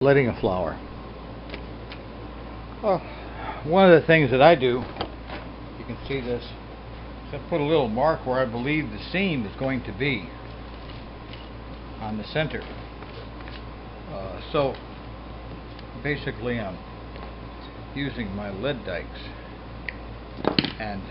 Letting a flower. Well, one of the things that I do, you can see this, is I put a little mark where I believe the seam is going to be on the center. So basically I'm using my lead dikes, and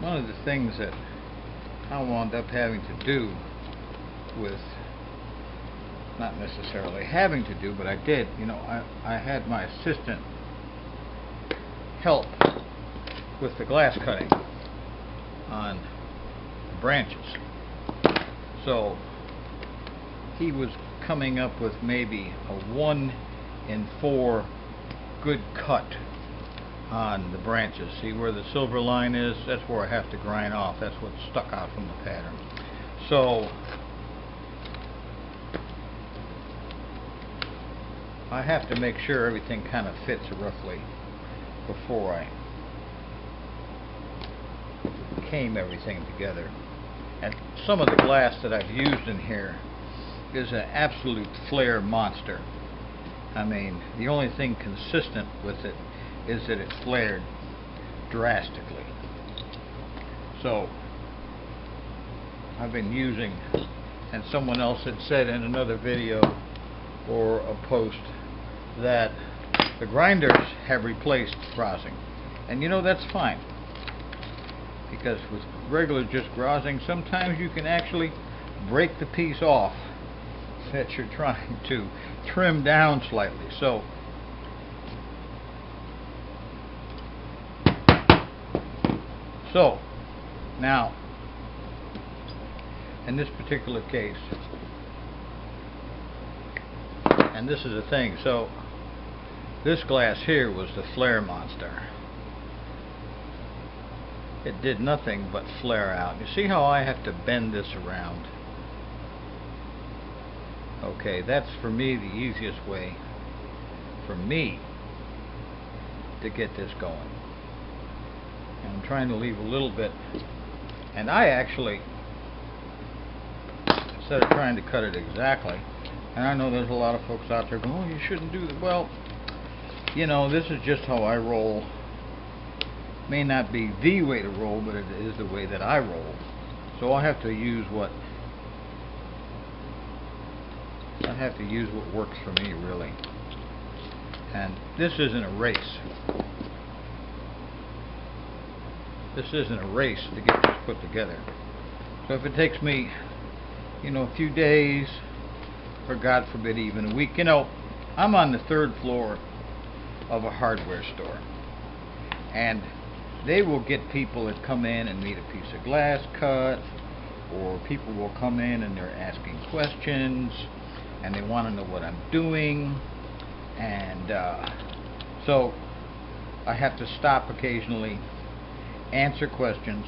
one of the things that I wound up having to do with, not necessarily having to do, but I did, I had my assistant help with the glass cutting on the branches. So he was coming up with maybe a 1 in 4 good cut on the branches. See where the silver line is? That's where I have to grind off. That's what's stuck out from the pattern. So I have to make sure everything kind of fits roughly before I came everything together. And some of the glass that I've used in here is an absolute flare monster. I mean, the only thing consistent with it is that it's flared drastically. So I've been using, and someone else had said in another video or a post that the grinders have replaced grozzing, and that's fine, because with regular just grozzing sometimes you can actually break the piece off that you're trying to trim down slightly. So now in this particular case, and this is the thing, so this glass here was the flare monster. It did nothing but flare out. You see how I have to bend this around? Okay, that's for me the easiest way for me to get this going. And I'm trying to leave a little bit, and I actually, instead of trying to cut it exactly, and I know there's a lot of folks out there going, oh, you shouldn't do that. Well, this is just how I roll. May not be the way to roll, but it is the way that I roll. So I have to use what works for me, really. And this isn't a race. This isn't a race to get this put together. So if it takes me, a few days, or God forbid even a week, I'm on the 3rd floor of a hardware store, and they will get people that come in and need a piece of glass cut, or people will come in and they're asking questions and they want to know what I'm doing, and so I have to stop occasionally, answer questions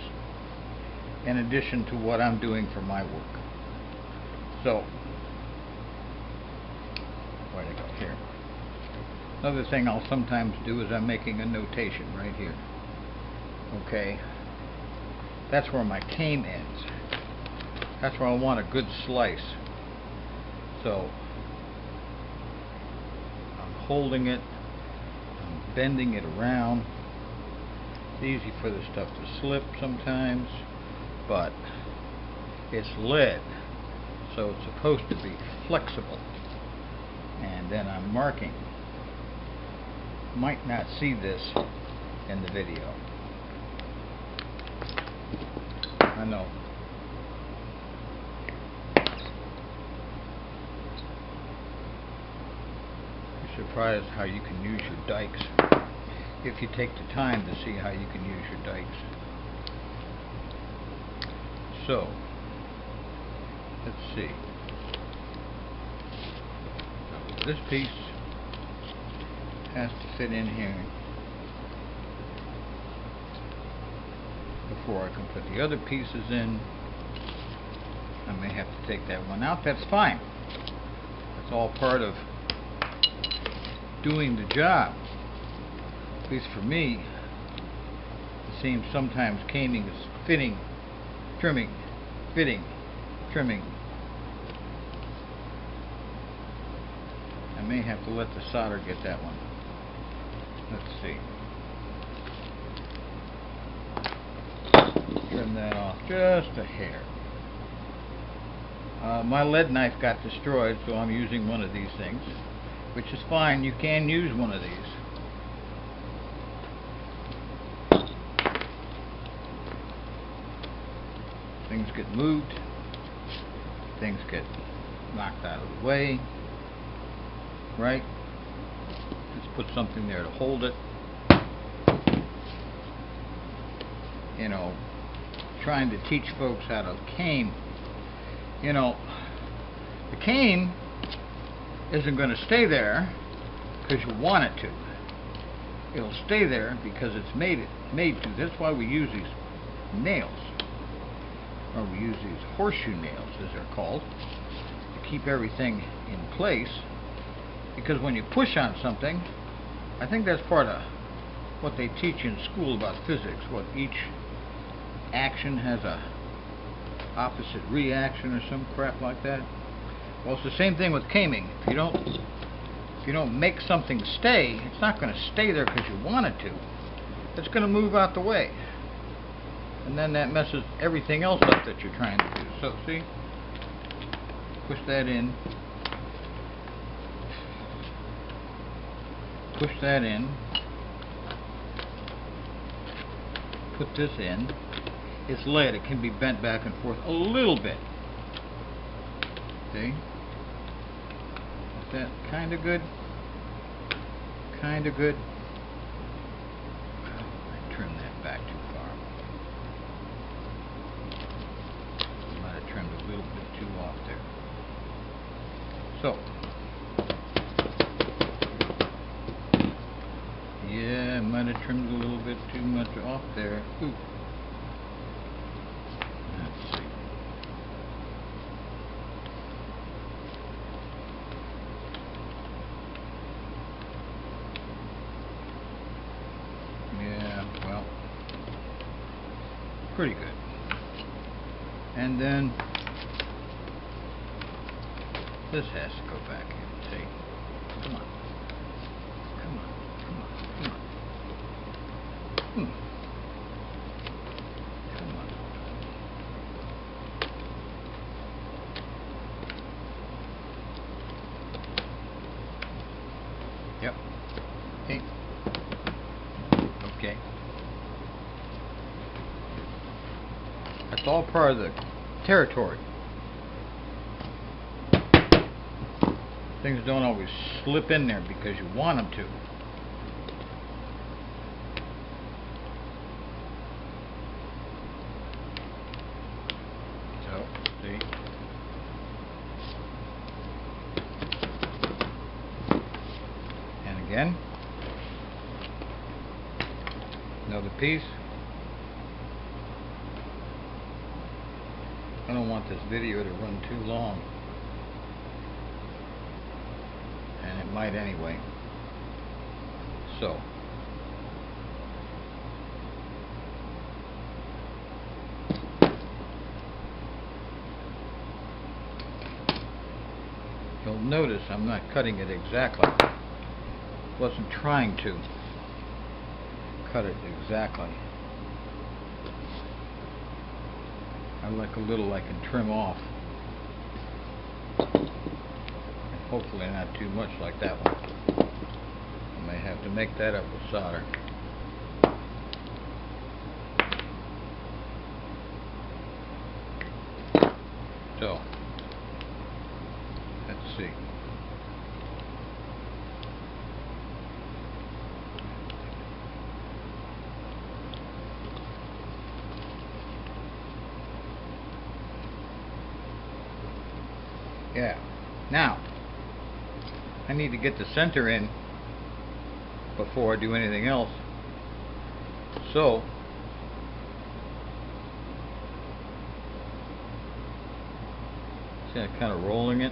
in addition to what I'm doing for my work. So where'd I go? Here. Another thing I'll sometimes do is I'm making a notation right here. Okay, that's where my cane ends. That's where I want a good slice. So I'm holding it, I'm bending it around. It's easy for the stuff to slip sometimes, but it's lead, so it's supposed to be flexible. And then I'm marking. Might not see this in the video. I know. You're surprised how you can use your dikes if you take the time to see how you can use your dikes. So let's see. This piece has to fit in here before I can put the other pieces in. I may have to take that one out. That's fine. That's all part of doing the job. At least for me, it seems sometimes caning is fitting, trimming, fitting, trimming. may have to let the solder get that one. Let's see. Trim that off just a hair. My lead knife got destroyed, so I'm using one of these things, which is fine. You can use one of these. Things get moved, things get knocked out of the way, right? Just put something there to hold it. You know, trying to teach folks how to cane. You know, the cane isn't going to stay there because you want it to. It'll stay there because it's made to. That's why we use these nails. Or we use these horseshoe nails, as they're called, to keep everything in place. Because when you push on something, I think that's part of what they teach in school about physics. What each action has a opposite reaction or some crap like that. Well, it's the same thing with caning. If you don't make something stay, it's not going to stay there because you want it to. It's going to move out the way. And then that messes everything else up that you're trying to do. So, see? Push that in. Push that in. Put this in. It's lead. It can be bent back and forth a little bit. See? Is that kind of good? Kind of good. I trimmed that back too far. Might have trimmed a little bit too off there. So, yeah, might have trimmed a little bit too much off there. Ooh. Let's see. Yeah, well, pretty good. And then this has to go back in. See? Come on. Come on. Come on. Come on. Come on. Yep. Hey. Okay. That's all part of the territory. Things don't always slip in there because you want them to. So, see? And again. Another piece. I don't want this video to run too long. And it might anyway. So, you'll notice I'm not cutting it exactly. Wasn't trying to cut it exactly. I like a little I can trim off. Hopefully not too much like that one. I may have to make that up with solder. So, let's see. Yeah. Now, I need to get the center in before I do anything else. So, see, I'm kind of rolling it.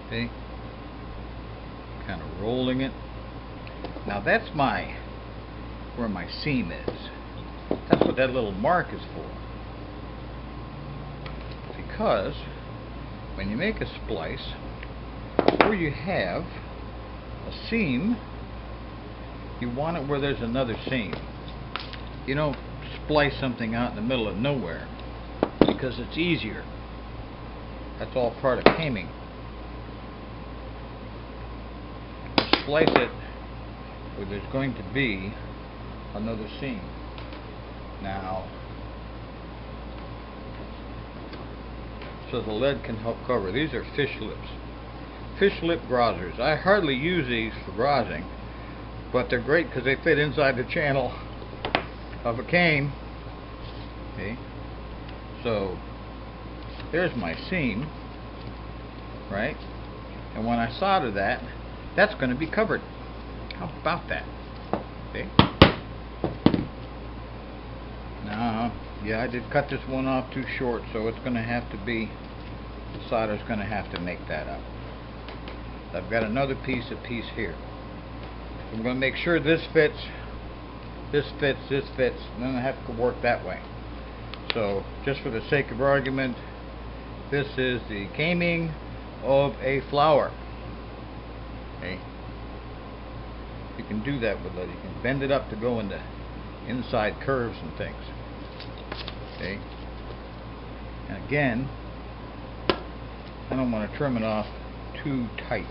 See? Kind of rolling it. Now that's where my seam is. That's what that little mark is for. Because when you make a splice, where you have a seam, you want it where there's another seam. You don't splice something out in the middle of nowhere, because it's easier. That's all part of caming. Splice it where there's going to be another seam. Now, so the lead can help cover. These are fish lips. Fish lip grozzers. I hardly use these for grozzing, but they're great because they fit inside the channel of a cane. Okay, so there's my seam, right? And when I solder that, that's going to be covered. How about that? Okay. Now, yeah, I did cut this one off too short, so it's going to have to be, the solder's going to have to make that up. I've got another piece here. So I'm going to make sure this fits, this fits, this fits, and then I have to work that way. So, just for the sake of argument, this is the caming of a flower. Okay. You can do that with it. You can bend it up to go into inside curves and things. Okay. And again, I don't want to trim it off too tight.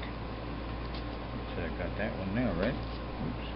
So I got that one there, right? Oops.